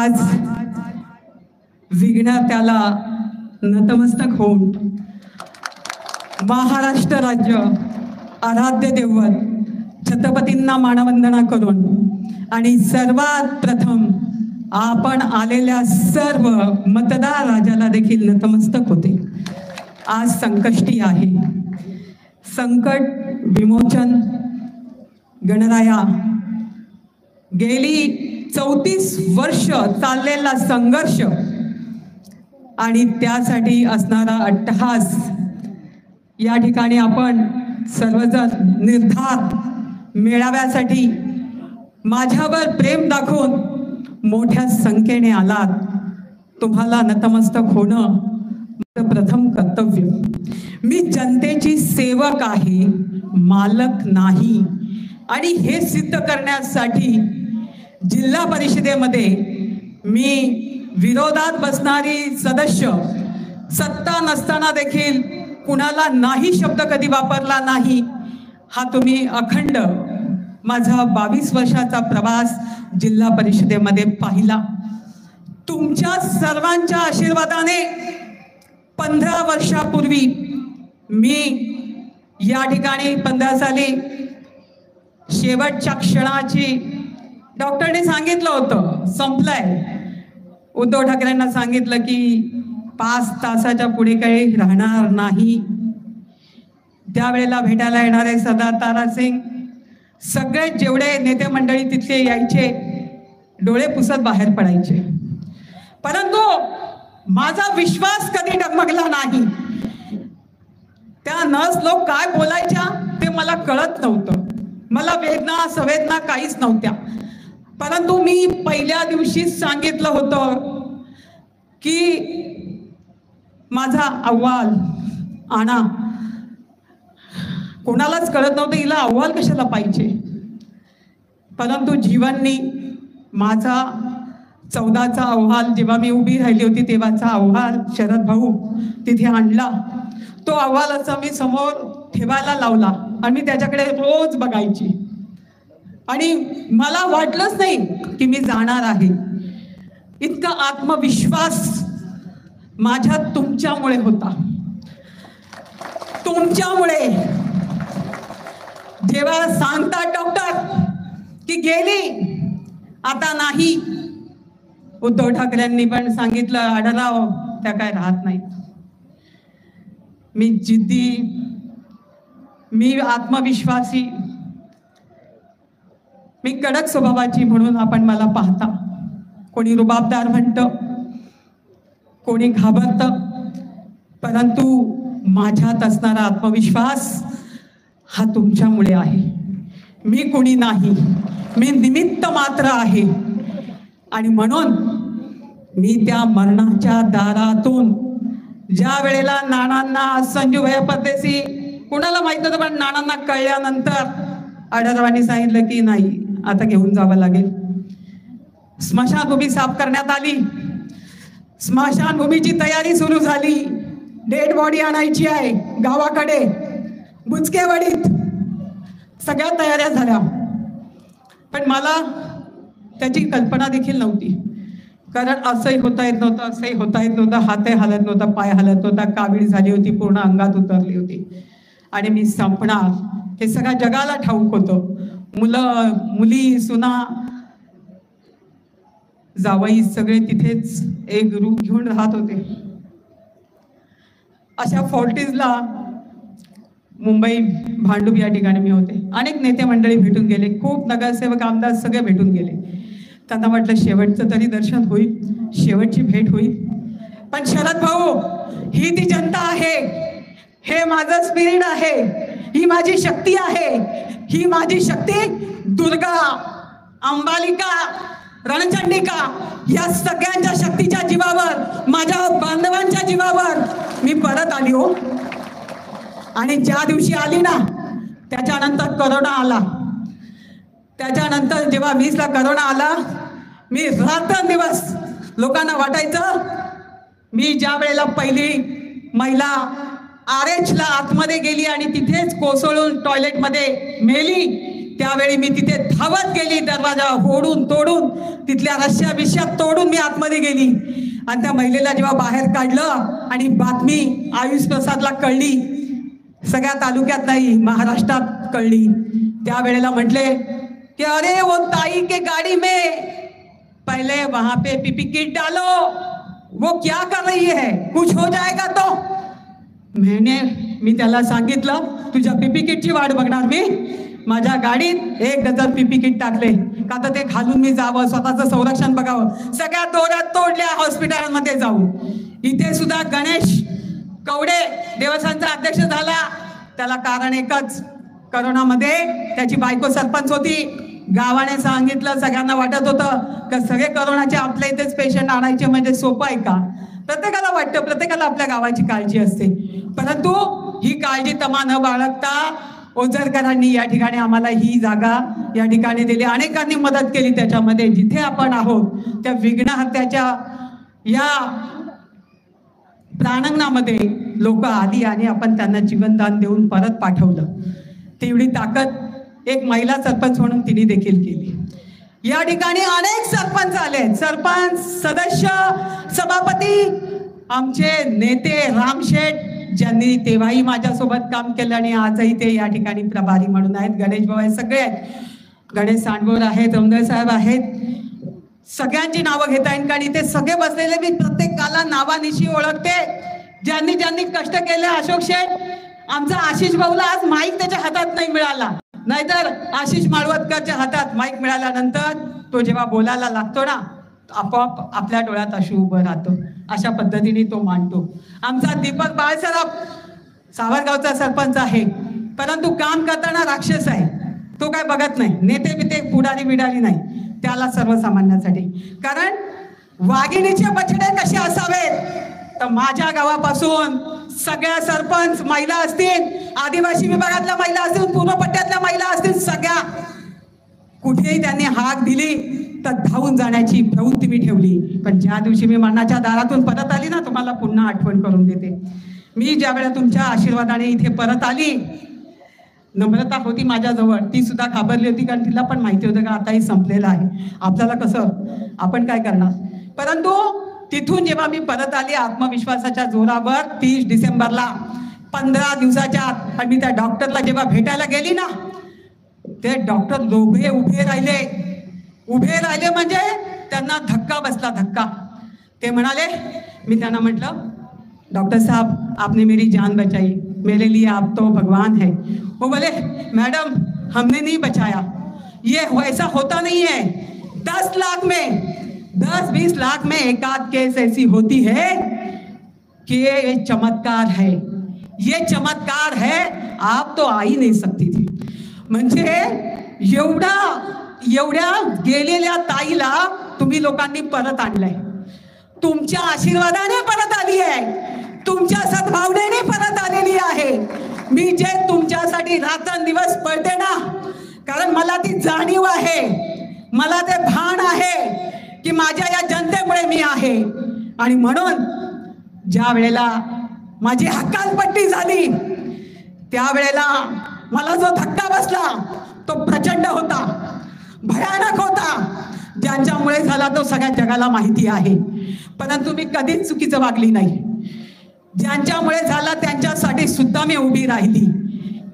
आज विघ्न त्याला नतमस्तक होऊन महाराष्ट्र राज्य आराध्य दैवत छत्रपतींना मानवंदना करून आणि सर्वात प्रथम आपण आलेल्या सर्व मतदार राजाला देखील नतमस्तक होते। आज संकष्टी आहे, संकट विमोचन गणराया गेली 34 वर्ष चाललेला संघर्ष आणि त्यासाठी असणारा अट्टहास, या ठिकाणी आपण सर्वजण निर्धार मेळाव्यासाठी माझ्यावर प्रेम दाखवून मोठ्या संख्येने आलात। तुम्हाला नतमस्तक होणं प्रथम कर्तव्य। मी जनतेची सेवक आहे, मालक नाही, आणि हे सिद्ध करण्यासाठी जिल्हा परिषदेमध्ये मी विरोधात बसणारी सदस्य, सत्ता नसताना देखील कुणाला नाही शब्द कधी वापरला नाही। हा तुम्ही अखंड माझा 22 वर्षाचा प्रवास जिल्हा परिषदेमध्ये पाहिला। तुमच्या सर्वांच्या आशीर्वादाने 15 वर्षापूर्वी मी या ठिकाणी 15 साली शेवटच्या क्षणाची डॉक्टरने सांगितलं होतं संपलंय। उद्धव ठाकरेंना सांगितलं की 5 तासाच्या पुढे काही राहणार नाही। त्यावेळेला भेटायला येणारे सरदार तारासिंग सगळे जेवढे नेते मंडळी तिथले यायचे, डोळे पुसत बाहेर पडायचे, परंतु माझा विश्वास कधी डगमगला नाही। त्या नर्स लोक काय बोलायच्या ते मला कळत नव्हतं, मला वेदना संवेदना काहीच नव्हत्या, परंतु मी पहिल्या दिवशीच सांगितलं होतं की माझा अहवाल आणा। कोणालाच कळत नव्हतं हिला अहवाल कशाला पाहिजे, परंतु जीवननी माझा 14चा अहवाल जेव्हा मी उभी राहिली होती तेव्हाचा अहवाल शरद भाऊ तिथे आणला। तो अहवाल असा मी समोर ठेवायला लावला आणि मी त्याच्याकडे रोज बघायची, आणि मला वाटलंच नाही की मी जाणार आहे। इतका आत्मविश्वास माझ्यात तुमच्यामुळे होता। तुमच्यामुळे जेव्हा सांगतात डॉक्टर की गेली आता नाही, उद्धव ठाकरेंनी पण सांगितलं आढळराव त्या काय राहत नाहीत। मी जिद्दी, मी आत्मविश्वासी, मी कडक स्वभावाची म्हणून आपण मला पाहता। कोणी रुबाबदार म्हणतं, कोणी घाबरतं, परंतु माझ्यात असणारा आत्मविश्वास हा तुमच्यामुळे आहे। मी कोणी नाही, मी निमित्त मात्र आहे, आणि म्हणून मी त्या मरणाच्या दारातून ज्या वेळेला नानांना, संजूभाई परदेशी कुणाला माहित नव्हतं, पण नानांना कळल्यानंतर आढळरावांनी सांगितलं की नाही आता घेऊन जावं लागेल। स्मशानभूमी साफ करण्यात आली, स्मशानभूमीची तयारी सुरू झाली, डेड बॉडी आणायची आहे गावाकडे बुचकेवाडीत, सगळ्या तयाऱ्या झाल्या, पण मला त्याची कल्पना देखील नव्हती, कारण असंही होता येत नव्हतं, असंही होता येत नव्हतं, हातही हलत नव्हता, पाय हलत नव्हता, कावीळ झाली होती, पूर्ण अंगात उतरली होती, आणि मी संपणार हे सगळ्या जगाला ठाऊक होतं। मुलं मुली सुना जावई सगळे तिथेच एक रूप घेऊन राहत होते। अशा फोर्टीजला मुंबई भांडूप या ठिकाणी मी होते। अनेक नेते मंडळी भेटून गेले, खूप नगरसेवक आमदार सगळे भेटून गेले। त्यांना म्हटलं शेवटचं तरी दर्शन होईल, शेवटची भेट होईल, पण शरद भाऊ ही ती जनता आहे, हे माझं स्पिरिट आहे, ही माझी शक्ती आहे, ही माझी शक्ती दुर्गा, अंबालिका, रणचंडिका या सगळ्यांच्या शक्तीच्या जीवावर, माझ्या बांधवांच्या जीवावर मी परत आली हो। आणि ज्या दिवशी आली ना त्याच्यानंतर करोना आला, त्याच्यानंतर जेव्हा 20ला करोना आला, मी रात्रंदिवस लोकांना वाटायचं मी ज्या वेळेला पहिली महिला RH ला आतमध्ये गेली आणि तिथेच कोसळून टॉयलेटमध्ये मेली, त्यावेळी मी तिथे धावत गेली, दरवाजा फोडून तोडून तिथल्या रश्या बिश्या तोडून मी आतमध्ये गेली आणि त्या महिलेला जेव्हा बाहेर काढलं आणि बातमी आयुष प्रसादला कळली, सगळ्या तालुक्यात नाही महाराष्ट्रात कळली, त्यावेळेला म्हटले कि अरे वो ताई के गाड़ी में पहले वहां पे पीपी किट डालो, वो क्या कर रही है, कुछ हो जाएगा तो। मी त्याला सांगितलं तुझ्या पीपी किटची वाट बघणार मी, माझ्या गाडीत 1 डझन पीपी किट टाकले का तर ते घालून मी जावं, स्वतःचं संरक्षण बघावं, सगळ्या दोऱ्या तोडल्या हॉस्पिटलमध्ये जाऊन। इथे सुद्धा गणेश कवडे देवस्थानचा अध्यक्ष झाला, त्याला कारण एकच, करोनामध्ये त्याची बायको सरपंच होती, गावाने सांगितलं, सगळ्यांना वाटत होतं का सगळे करोनाचे आपल्या इथेच पेशंट आणायचे म्हणजे सोपं आहे का, प्रत्येकाला वाटतं, प्रत्येकाला आपल्या गावाची काळजी असते, परंतु ही काळजी तमा न बाळगता ओझरकरांनी या ठिकाणी आम्हाला ही जागा या ठिकाणी दिली, अनेकांनी मदत केली त्याच्यामध्ये। जिथे आपण आहोत त्या विघ्नहत्याच्या या प्रांगणामध्ये लोक आली आणि आपण त्यांना जीवनदान देऊन परत पाठवलं। तेवढी ताकद एक महिला सरपंच म्हणून तिने देखील केली। या ठिकाणी अनेक सरपंच आले, सरपंच, सदस्य, सभापती, आमचे नेते रामशेठ, ज्यांनी तेव्हाही माझ्यासोबत काम केलं आणि आजही ते या ठिकाणी प्रभारी म्हणून आहेत, गणेश भाऊ आहेत, सगळे आहेत, गणेश सांडवोर आहेत, रमदास साहेब आहेत, सगळ्यांची नावं घेता येईल कारण इथे सगळे बसलेले मी प्रत्येकाला नावानिशी ओळखते, ज्यांनी ज्यांनी कष्ट केले। अशोक शेठ, आमचा आशिष भाऊला आज माईक त्याच्या हातात नाही मिळाला, नाहीतर आशिष माळवतकरच्या हातात माईक मिळाल्यानंतर तो जेव्हा बोलायला लागतो ना आपोआप आपल्या डोळ्यात अश्रू उभं राहतो, अशा पद्धतीने तो मांडतो। आमचा दीपक बाळसराफ सावरगावचा सरपंच आहे, परंतु काम करताना राक्षस आहे, तो काय बघत नाही, नेते बिते पुढारी बिडारी नाही, त्याला सर्वसामान्यांसाठी, कारण वाघिणीचे बछडे कसे असावेत तर माझ्या गावापासून सगळ्या सरपंच महिला असतील, आदिवासी विभागातल्या महिला असतील, पूर्व पट्ट्यातल्या महिला असतील, सगळ्या कुठेही त्यांनी हाक दिली तर धावून जाण्याची प्रवृत्ती मी ठेवली। पण ज्या दिवशी मी मरणाच्या दारातून परत आली ना, तुम्हाला पुन्हा आठवण करून देते, मी ज्या वेळेला तुमच्या आशीर्वादाने इथे परत आली, नम्रता होती माझ्याजवळ, ती सुद्धा घाबरली होती कारण तिला पण माहिती होतं का आताही संपलेलं आहे, आपल्याला कसं आपण काय करणार, परंतु तिथून जेव्हा मी परत आली आत्मविश्वासाच्या जोरावर 30 डिसेंबरला 15 दिवसाच्या आत मी त्या डॉक्टरला जेव्हा भेटायला गेली ना, ते डॉक्टर दोघे उभे राहिले म्हणजे त्यांना धक्का बसला, धक्का। ते म्हणाले, मी त्यांना म्हटलं डॉक्टर साहब आपने मेरी जान बचाई, मेरे लिए आप तो भगवान है। वो बोले मैडम हमने नहीं बचाया, ये वैसा होता नहीं है, 10 लाख में 10-20 लाख में एक आध केस ऐसी होती है कि ये चमत्कार है, ये चमत्कार है, आप तो आ ही नहीं सकती थी। म्हणजे एवढ्या गेलेल्या ताईला तुम्ही लोकांनी परत आणलंय, तुमच्या आशीर्वादाने परत आली आहे, तुमच्या सद्भावनेने परत आलेली आहे। मी जे तुमच्यासाठी रात्रंदिवस पळते ना, कारण मला ती जाणीव आहे, मला ते भान आहे की माझ्या या जनतेमुळे मी आहे, आणि म्हणून ज्या वेळेला माझी हकालपट्टी झाली त्यावेळेला मला जो धक्का बसला तो प्रचंड होता, भयानक होता, ज्यांच्यामुळे झाला तो सगळ्या जगाला माहिती आहे, परंतु मी कधीच चुकीचं वागली नाही, ज्यांच्यामुळे झाला त्यांच्यासाठी सुद्धा मी उभी राहिली,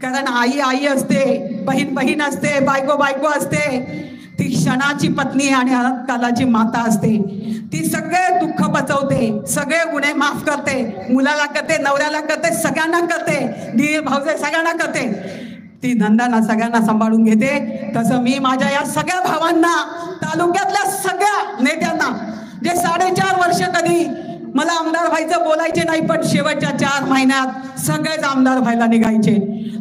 कारण आई आई असते, बहीण बहीण असते, बायको बायको असते, ती क्षणाची पत्नी आणि अनंतकालाची माता असते, ती सगळे दुःख पचवते, सगळे गुन्हे माफ करते, मुलाला करते, नवऱ्याला करते, सगळ्यांना करते, दीर भाऊजे सगळ्यांना करते, ती नंदांना सगळ्यांना सांभाळून घेते। तसं मी माझ्या या सगळ्या भावांना, तालुक्यातल्या सगळ्या नेत्यांना, जे 4.5 वर्ष कधी मला आमदार व्हायचं बोलायचे नाही, पण शेवटच्या 4 महिन्यात सगळेच आमदार व्हायला निघायचे,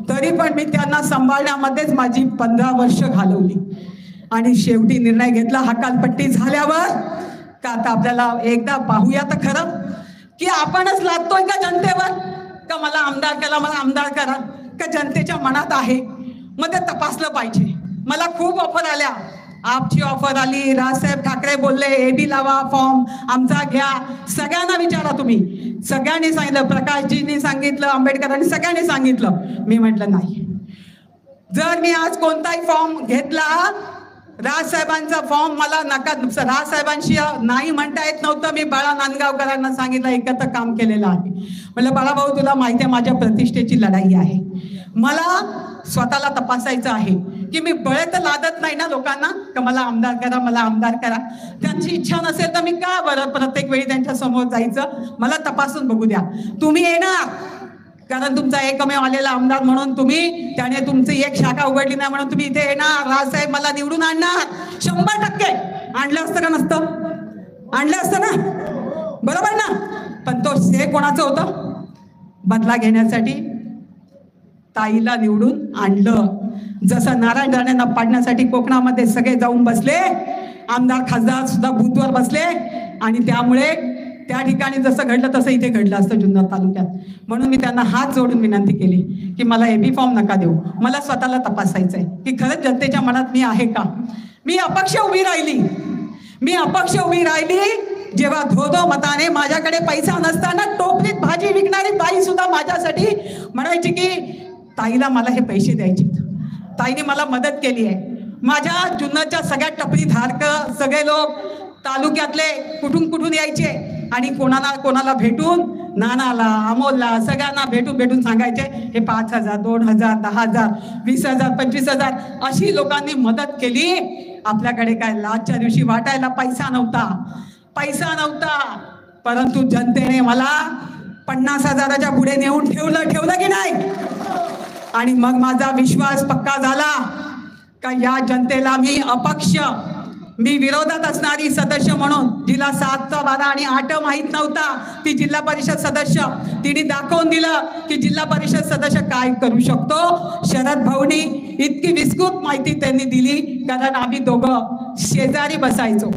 तरी पण मी त्यांना सांभाळण्यामध्येच माझी 15 वर्ष घालवली, आणि शेवटी निर्णय घेतला हकालपट्टी झाल्यावर का आता आपल्याला एकदा पाहूया तर खरं की आपणच लागतोय का जनतेवर, का मला आमदार केला, मला आमदार करा, का जनतेच्या मनात आहे, मग ते तपासलं पाहिजे। मला खूप ऑफर आल्या, आपची ऑफर आली, राजसाहेब ठाकरे बोलले एबी लावा, फॉर्म आमचा घ्या, सगळ्यांना विचारा तुम्ही, सगळ्यांनी सांगितलं, प्रकाशजींनी सांगितलं, आंबेडकरांनी सगळ्यांनी सांगितलं, मी म्हटलं नाही, जर मी आज कोणताही फॉर्म घेतला, राजसाहेबांचा फॉर्म मला नका, राजसाहेबांशी नाही म्हणता येत नव्हतं. मी बाळा नांदगावकरांना सांगितलं, एकत्र काम केलेलं आहे. म्हणलं बाळाभाऊ तुला माहिती आहे माझ्या प्रतिष्ठेची लढाई आहे, मला स्वतःला तपासायचं आहे की मी बळे तर लादत नाही ना लोकांना का मला आमदार करा, मला आमदार करा. त्यांची इच्छा नसेल तर मी का बरं प्रत्येक वेळी त्यांच्या समोर जायचं. मला तपासून बघू द्या. तुम्ही येणार कारण तुमचा एकमेव आलेला आमदार म्हणून तुम्ही, त्याने तुमची एक शाखा उघडली नाही म्हणून तुम्ही इथे येणार. राजसाहेब मला निवडून आणणार 100%. आणलं असतं का नसतं? आणलं असतं ना, बरोबर ना. पण तो श्रेय कोणाचं होतं? बदला घेण्यासाठी ताईला निवडून आणलं. जसं नारायण राणेंना पाडण्यासाठी कोकणामध्ये सगळे जाऊन बसले, आमदार खासदार सुद्धा बूथवर बसले आणि त्यामुळे त्या ठिकाणी जसं घडलं तसं इथे घडलं असतं जुन्नर तालुक्यात. म्हणून मी त्यांना हात जोडून विनंती केली की मला एबी फॉर्म नका देऊ, मला स्वतःला तपासायचं आहे की खरंच जनतेच्या मनात मी आहे का. मी अपक्ष उभी राहिली, मी अपक्ष उभी राहिली जेव्हा धो मताने माझ्याकडे पैसा नसताना टोपलीत भाजी विकणारी ताई सुद्धा माझ्यासाठी म्हणायची की ताईला मला हे पैसे द्यायचे. ताईने मला मदत केली आहे. माझ्या जुन्नरच्या सगळ्या टपरी धारक सगळे लोक तालुक्यातले कुठून कुठून यायचे आणि कोणाला भेटून, नानाला, अमोलला, सगळ्यांना भेटून सांगायचे हे 5,000, 2,000, 10,000, 20,000, 25,000 अशी लोकांनी मदत केली. आपल्याकडे काय लाचच्या दिवशी वाटायला पैसा नव्हता, परंतु जनतेने मला 50,000च्या पुढे नेऊन ठेवलं की नाही. आणि मग माझा विश्वास पक्का झाला का या जनतेला मी अपक्ष, मी विरोधात असणारी सदस्य म्हणून, जिला 7, 12 आणि 8 माहीत नव्हता ती जिल्हा परिषद सदस्य, तिने दाखवून दिलं की जिल्हा परिषद सदस्य काय करू शकतो. शरद भाऊनी इतकी विस्तृत माहिती त्यांनी दिली कारण आम्ही दोघं शेजारी बसायचो.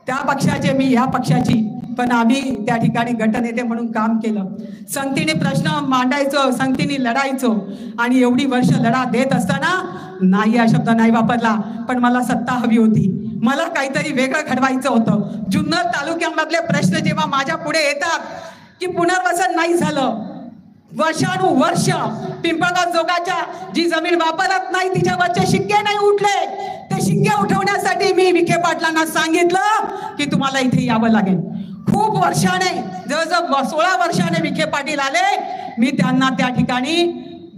त्या पक्षाचे, मी ह्या पक्षाची, पण आम्ही त्या ठिकाणी गटनेते म्हणून काम केलं. संगतीने प्रश्न मांडायचो, संगतीने लढायचो आणि एवढी वर्ष लढा देत असताना नाही हा शब्द नाही वापरला, पण मला सत्ता हवी होती. मला काहीतरी वेगळं घडवायचं होतं. जुन्नर तालुक्यामधले प्रश्न जेव्हा माझ्या पुढे येतात की पुनर्वसन नाही झालं, वर्षानुवर्ष पिंपळगाव जोगाच्या जी जमीन वापरत नाही तिच्यावरचे शिक्के नाही उठले, ते शिक्के उठवण्यासाठी मी विखे पाटलांना सांगितलं की तुम्हाला इथे यावं लागेल. खूप वर्षाने, जवळजवळ 16 वर्षाने विखे पाटील आले. मी त्यांना त्या ठिकाणी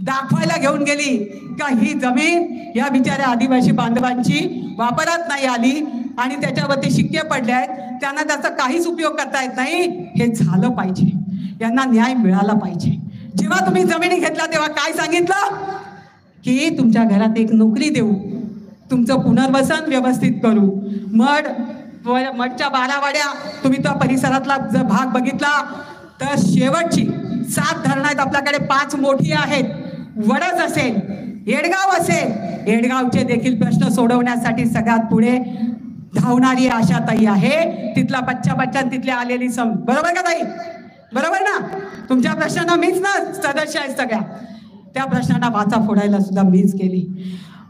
दाखवायला घेऊन गेली का ही जमीन या बिचाऱ्या आदिवासी बांधवांची वापरात नाही आली आणि त्याच्यावरती शिक्के पडले आहेत, त्यांना त्याचा काहीच उपयोग करता येत नाही. हे झालं पाहिजे, यांना न्याय मिळाला पाहिजे. जेव्हा तुम्ही जमिनी घेतला तेव्हा काय सांगितलं की तुमच्या घरात एक नोकरी देऊ, तुमचं पुनर्वसन व्यवस्थित करू. मठच्या 12 वाड्या, तुम्ही त्या परिसरातला जर भाग बघितला तर शेवटची 7 धरणं आहेत आपल्याकडे, 5 मोठी आहेत. वडज असेल, येडगाव असेल, येडगावचे देखील प्रश्न सोडवण्यासाठी सगळ्यात पुढे धावणारी आशाताई आहे. तिथला बच्चा तिथले आलेली बरोबर का ताई? बरोबर ना. तुमच्या प्रश्नांना मीच ना सदस्य आहे सगळ्या, त्या प्रश्नांना वाचा फोडायला सुद्धा मीच केली.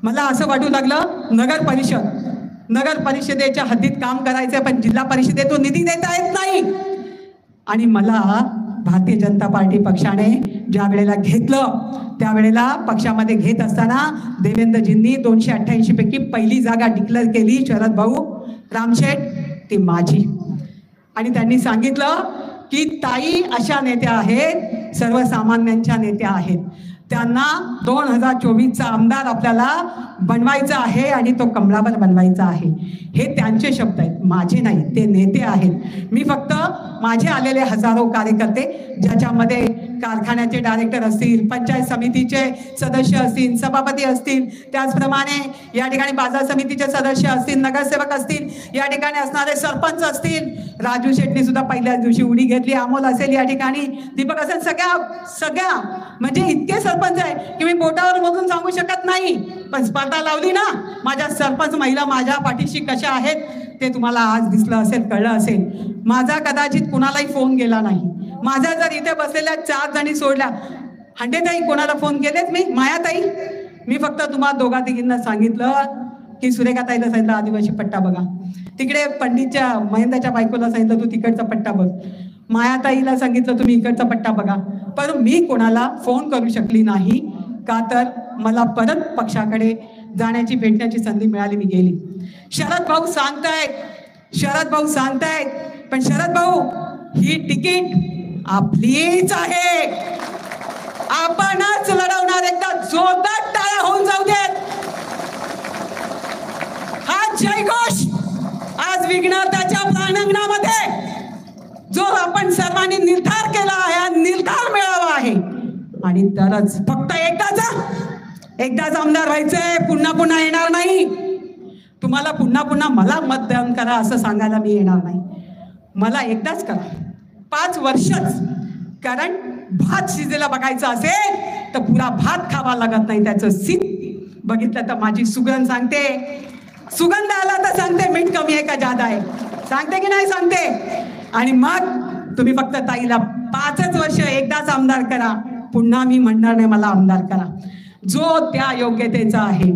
मला असं वाटू लागलं नगर परिषदेच्या हद्दीत काम करायचंय पण जिल्हा परिषदेतून निधी देता येत नाही. आणि मला भारतीय जनता पार्टी पक्षाने ज्या वेळेला घेतलं त्यावेळेला पक्षामध्ये घेत असताना देवेंद्रजींनी 288 पैकी पहिली जागा डिक्लेअर केली. शरद भाऊ रामशेठ ती माझी. आणि त्यांनी सांगितलं की ताई अशा नेत्या आहेत, सर्वसामान्यांच्या नेत्या आहेत, त्यांना 2024चा आमदार आपल्याला बनवायचा आहे आणि तो कमळावर बनवायचा आहे. हे त्यांचे शब्द आहेत, माझे नाही, ते नेते आहेत. मी फक्त माझे आलेले हजारो कार्यकर्ते, ज्याच्यामध्ये कारखान्याचे डायरेक्टर असतील, पंचायत समितीचे सदस्य असतील, सभापती असतील, त्याचप्रमाणे या ठिकाणी बाजार समितीचे सदस्य असतील, नगरसेवक असतील, या ठिकाणी असणारे सरपंच असतील. राजू शेट्टी सुद्धा पहिल्याच दिवशी उडी घेतली. अमोल असेल या ठिकाणी, दीपक असेल, सगळ्या म्हणजे इतके सरपंच आहे की मी बोटावर मोजून सांगू शकत नाही. पण स्पर्धा लावली ना, माझ्या सरपंच महिला माझ्या पाठीशी कशा आहेत ते तुम्हाला आज दिसलं असेल, कळलं असेल. माझा कदाचित कुणालाही फोन गेला नाही. माझ्या जर इथे बसलेल्या 4 जणी सोडल्या, हंडेताई कोणाला फोन केलेत मी, मायाताई, मी फक्त तुम्हाला दोघा तिघींना सांगितलं की सुरेखाताईला सांगितलं आदिवासी पट्टा बघा, तिकडे पंडितच्या महेंद्राच्या बायकोला सांगितलं तू तिकडचा पट्टा बघ, मायाताईला सांगितलं तुम्ही इकडचा पट्टा बघा. पण मी कोणाला फोन करू शकली नाही का तर मला परत पक्षाकडे जाण्याची भेटण्याची संधी मिळाली, मी गेली. शरद भाऊ सांगतायत, पण शरद भाऊ, ही तिकीट आपलीच आहे. आपणच लढवणार. एकदा जोरदार टाळ्या होऊन जाऊ देत. हा जयघोष आज विघ्नताच्या प्रांगणामध्ये जो आपण सर्वांनी निर्धार केला आहे, निर्धार मिळावा आहे. आणि तरच फक्त एकदाच आमदार व्हायचंय, पुन्हा पुन्हा येणार नाही. तुम्हाला पुन्हा पुन्हा मला मतदान करा असं सांगायला मी येणार नाही. मला एकदाच करा, 5 वर्षच. कारण भात शिजेला बघायचा असेल तर पुरा भात खावा लागत नाही, त्याचं सीन बघितलं तर माझी सुगंध सांगते. सुगंध आला तर सांगते मीठ कमी आहे का जादा आहे, सांगते की नाही सांगते. आणि मग तुम्ही फक्त ताईला 5च वर्ष एकदाच आमदार करा. पुन्हा मी म्हणणार नाही मला आमदार करा. जो त्या योग्यतेचा आहे